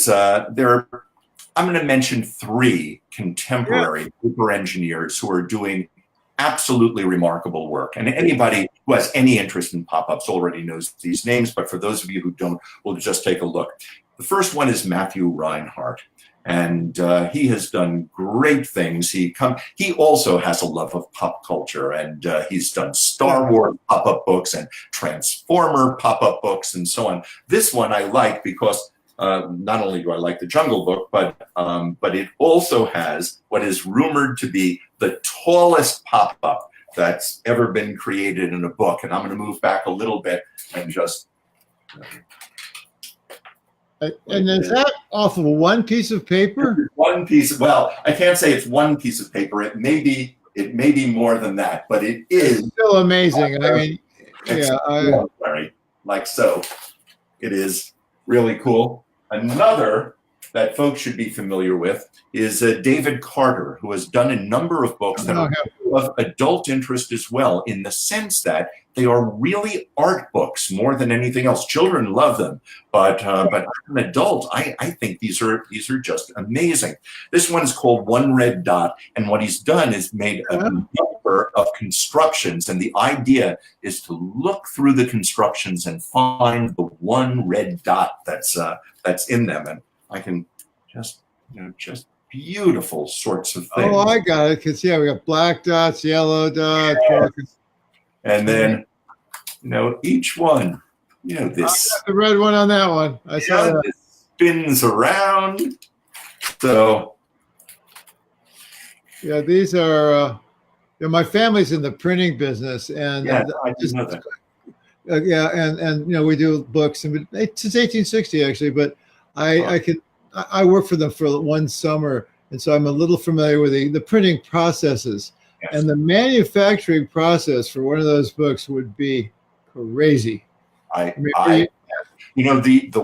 to mention 3 contemporary paper engineers who are doing absolutely remarkable work. And anybody who has any interest in pop-ups already knows these names, but for those of you who don't, we'll just take a look. The first one is Matthew Reinhardt. And he has done great things. He also has a love of pop culture, and he's done Star Wars pop-up books and Transformer pop-up books and so on. This one I like because not only do I like the Jungle Book, but it also has what is rumored to be the tallest pop-up that's ever been created in a book. And I'm going to move back a little bit and just. And is that off of one piece of paper? One piece. Well, I can't say it's one piece of paper. It may be more than that, but it is it's still amazing. I mean, like so. It is really cool. Another that folks should be familiar with is David Carter, who has done a number of books that are of adult interest as well, in the sense that they are really art books more than anything else. Children love them, but as an adult, I think these are just amazing. This one's called One Red Dot, and what he's done is made a number of constructions, and the idea is to look through the constructions and find the one red dot that's in them, and I can just beautiful sorts of things. Oh, I got it. Because we got black dots, yellow dots. And then, each one, this. I got the red one on that one. I saw that. This spins around. So. Yeah, these are, my family's in the printing business. And I just know that. And we do books since 1860, actually, but I work for them for one summer, and so I'm a little familiar with the printing processes. Yes. And the manufacturing process for one of those books would be crazy. The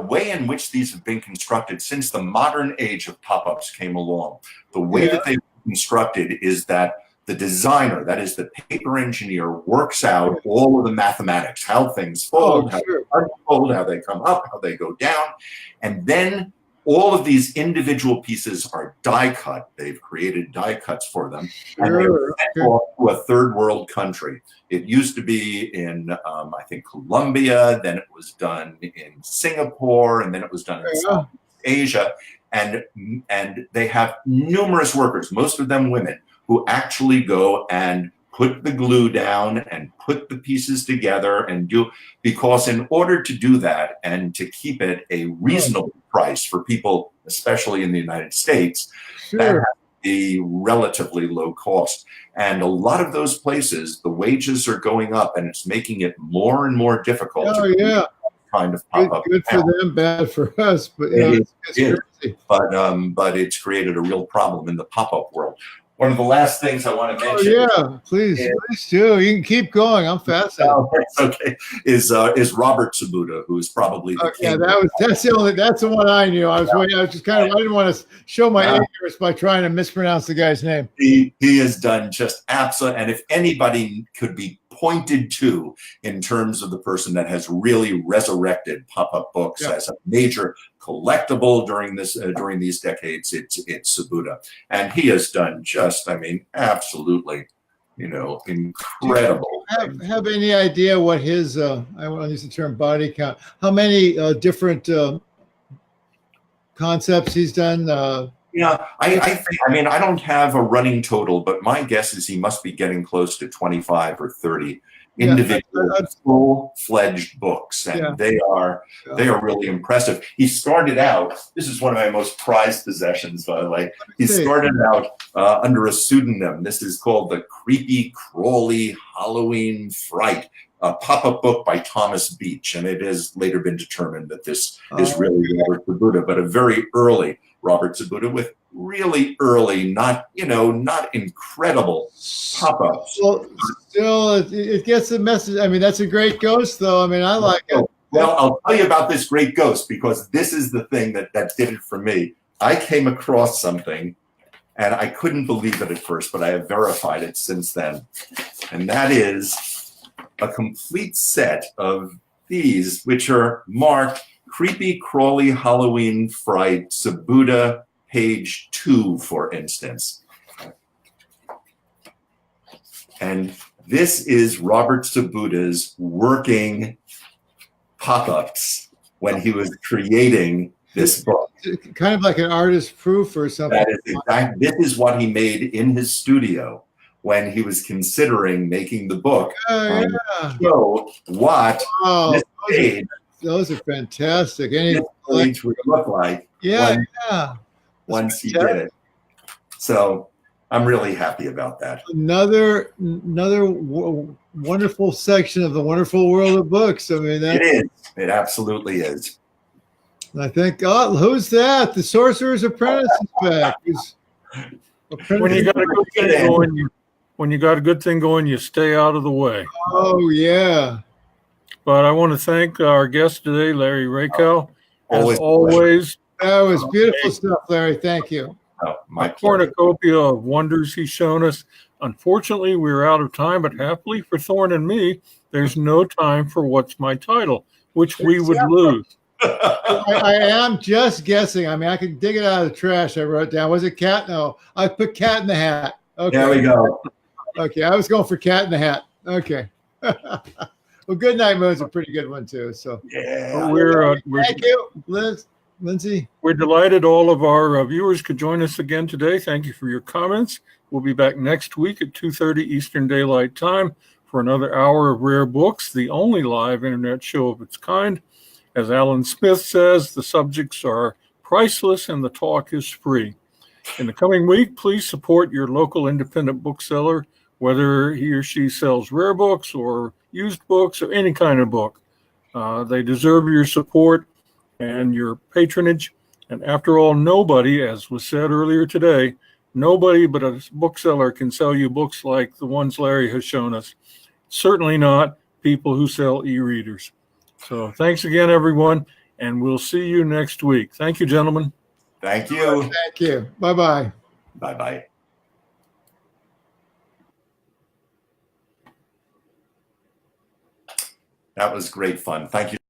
way in which these have been constructed since the modern age of pop-ups came along, the way that they've been constructed is that the designer, that is the paper engineer, works out all of the mathematics, how things fold, how they come up, how they go down, and then all of these individual pieces are die cut. They've created die cuts for them, and they're sent off to a third world country. It used to be in, I think, Colombia. Then it was done in Singapore, and then it was done in South Asia. and they have numerous workers, most of them women, who actually go and put the glue down and put the pieces together and because in order to do that and to keep it a reasonable price for people, especially in the United States, that has to be relatively low cost. And a lot of those places, the wages are going up, and it's making it more and more difficult to kind of pop up. Good for them, bad for us. But it's crazy. But it's created a real problem in the pop-up world. One of the last things I want to mention. Please do. You can keep going. I'm fascinated. Okay. Is Robert Sabuda, who is probably the king. That's the one I knew. I was just kind of I didn't want to show my ignorance by trying to mispronounce the guy's name. He has done just absolute. And if anybody could be pointed to in terms of the person that has really resurrected pop-up books as a major collectible during these decades, it's Sabuda, and he has done just, absolutely, incredible. Do you have any idea what his I want to use the term body count? How many different concepts he's done? I don't have a running total, but my guess is he must be getting close to 25 or 30 individual full-fledged books, and they are really impressive. He started out, this is one of my most prized possessions, by the way. He started out under a pseudonym. This is called The Creepy Crawly Halloween Fright, a pop-up book by Thomas Beach, and it has later been determined that this is really Robert Sabuda, but a very early Robert Sabuda with really early, not incredible pop-ups. Well, still, it gets the message. That's a great ghost, though. I like it. Well, I'll tell you about this great ghost, because this is the thing that did it for me. I came across something, and I couldn't believe it at first, but I have verified it since then. And that is a complete set of these, which are marked Creepy Crawly Halloween Fright, Sabuda, page 2, for instance. And this is Robert Sabuda's working pop-ups when he was creating this book. Kind of like an artist proof or something. That is exactly. This is what he made in his studio when he was considering making the book. So what this page, those are fantastic. This page would look like once he did it. So I'm really happy about that. Another wonderful section of the wonderful world of books. It is. It absolutely is. I think, who's that? The Sorcerer's Apprentice is back. When you got a good thing going, you stay out of the way. Oh yeah. But I want to thank our guest today, Larry Rakow. As always, that was beautiful stuff, Larry. Thank you. My cornucopia of wonders he's shown us. Unfortunately, we're out of time, but happily for Thorne and me, there's no time for What's My Title, which we would lose. I am just guessing. I could dig it out of the trash. I wrote down. Was it cat? No, I put Cat in the Hat. Okay. There we go. Okay, I was going for Cat in the Hat. Okay. Well, Good Night Moon's a pretty good one too. So thank you, Lindsay. We're delighted all of our viewers could join us again today. Thank you for your comments. We'll be back next week at 2:30 Eastern Daylight Time for another hour of Rare Books, the only live internet show of its kind. As Alan Smith says, the subjects are priceless and the talk is free. In the coming week, please support your local independent bookseller, whether he or she sells rare books or used books or any kind of book. They deserve your support and your patronage. And after all, nobody, as was said earlier today, nobody but a bookseller can sell you books like the ones Larry has shown us. Certainly not people who sell e-readers. So thanks again, everyone, and we'll see you next week. Thank you, gentlemen. Thank you. Thank you. Bye-bye. Bye-bye. That was great fun. Thank you.